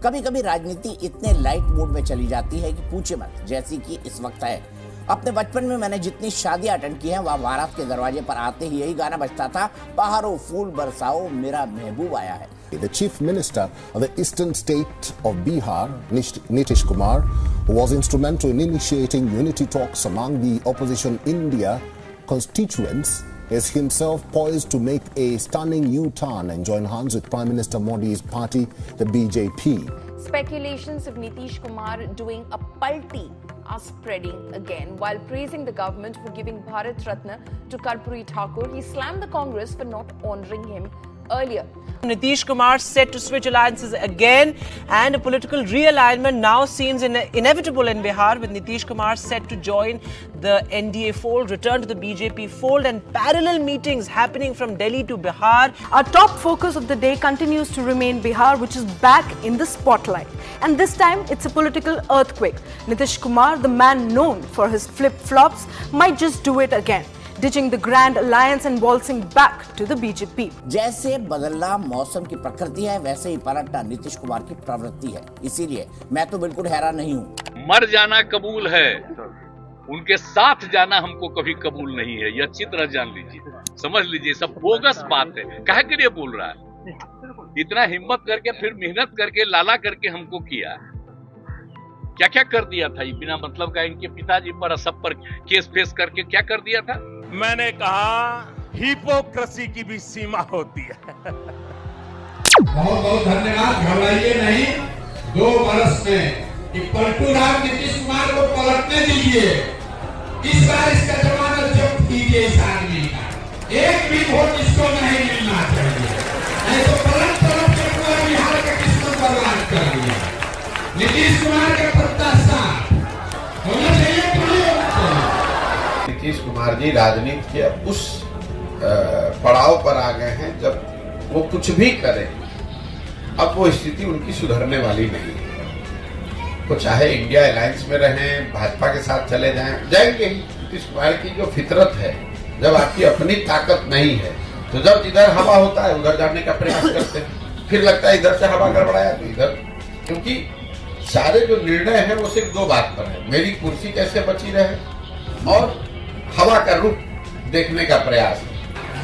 कभी कभी राजनीति इतने लाइट मोड में चली जाती है कि पूछे मत, जैसी कि इस वक्त है। अपने बचपन में मैंने जितनी शादियां अटेंड की हैं, वहां बारात के दरवाजे पर आते ही यही गाना बजता था, बहारो फूल बरसाओ मेरा महबूब आया है। The Chief Minister of the Eastern State of Bihar, Nitish Kumar, who was instrumental in initiating unity talks among the opposition India constituents, is himself poised to make a stunning U-turn and join hands with Prime Minister Modi's party, the BJP. Speculations of Nitish Kumar doing a palti are spreading again. While praising the government for giving Bharat Ratna to Karpuri Thakur, he slammed the Congress for not honouring him earlier. Nitish Kumar set to switch alliances again, and a political realignment now seems inevitable in Bihar, with Nitish Kumar set to join the NDA fold, return to the BJP fold, and parallel meetings happening from Delhi to Bihar. Our top focus of the day continues to remain Bihar, which is back in the spotlight. And this time, it's a political earthquake. Nitish Kumar, the man known for his flip-flops, might just do it again, ditching the grand alliance and waltzing back to the BJP. जैसे बदलना मौसम की प्रकृति है, वैसे ही पलटना नीतीश कुमार की प्रवृत्ति है। इसीलिए मैं तो बिल्कुल हैरान नहीं हूँ। मर जाना कबूल है, उनके साथ जाना हमको कभी कबूल नहीं है। ये अच्छी तरह जान लीजिए, समझ लीजिए, सब बोगस बात है। काहे के लिए बोल रहा है? इतना हिम्मत करके, फिर मेहनत करके, लाला करके हमको किया, क्या क्या कर दिया था। ये बिना मतलब का इनके पिताजी पर, सब पर केस फेस करके क्या कर दिया था। मैंने कहा हिपोक्रेसी की भी सीमा होती है। बहुत बहुत धन्यवाद। घबराइए नहीं, 2 वर्ष में कि पलटू राम नीतीश कुमार को पलटने दीजिए। इस बार इसका जमानत जब्त कीजिए इस आदमी का। एक भी वोट इसको नहीं मिलना चाहिए, नहीं तो पलट के पूरा बिहार का किस्मत बर्बाद कर दिया। नीतीश कुमार का प्रत्याशी होना चाहिए, पूरी होना चाहिए। नीतीश कुमार जी राजनीति के अब उस पड़ाव पर आ गए हैं जब वो कुछ भी करें, अब वो स्थिति उनकी सुधरने वाली नहीं है। वो चाहे इंडिया अलायंस में रहें, भाजपा के साथ चले जाएंगे ही। नीतीश कुमार की जो फितरत है, जब आपकी अपनी ताकत नहीं है तो जब जिधर हवा होता है उधर जाने का प्रयास करते हैं, फिर लगता है इधर से हवा गड़बड़ाया तो इधर, क्योंकि सारे जो निर्णय हैं वो सिर्फ 2 बात पर है, मेरी कुर्सी कैसे बची रहे और हवा का रुख देखने का प्रयास है।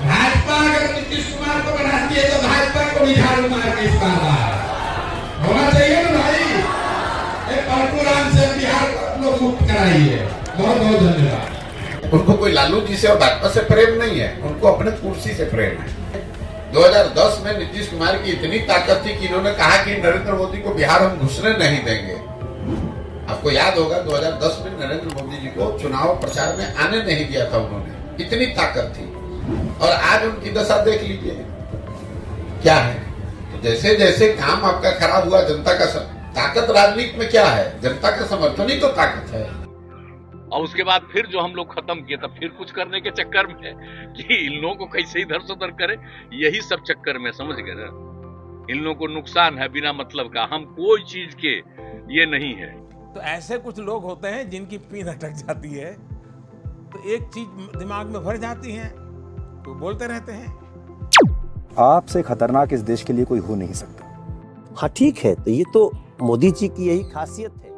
भाजपा अगर नीतीश कुमार को बनाती है तो भाजपा को भी झाड़ू मार के इस बार होना चाहिए ना भाई। परशुराम से बिहार को मुक्त कराइए। बहुत बहुत धन्यवाद। उनको कोई लालू जी से और भाजपा से प्रेम नहीं है, उनको अपने कुर्सी से प्रेम है। 2010 में नीतीश कुमार की इतनी ताकत थी कि इन्होंने कहा कि नरेंद्र मोदी को बिहार हम घुसने नहीं देंगे। आपको याद होगा 2010 में नरेंद्र मोदी जी को चुनाव प्रचार में आने नहीं दिया था उन्होंने, इतनी ताकत थी। और आज उनकी दशा देख लीजिए क्या है। तो जैसे जैसे काम आपका खराब हुआ, जनता का ताकत राजनीति में क्या है, जनता का समर्थन ही तो ताकत है। और उसके बाद फिर जो हम लोग खत्म किए, तब फिर कुछ करने के चक्कर में कि इन लोगों को कैसे इधर से उधर करे, यही सब चक्कर में, समझ गए ना। इन लोगों को नुकसान है बिना मतलब का, हम कोई चीज के ये नहीं है। तो ऐसे कुछ लोग होते हैं जिनकी पीन अटक जाती है, तो एक चीज दिमाग में भर जाती है तो बोलते रहते हैं। आपसे खतरनाक इस देश के लिए कोई हो नहीं सकता। हाँ ठीक है, तो ये तो मोदी जी की यही खासियत है।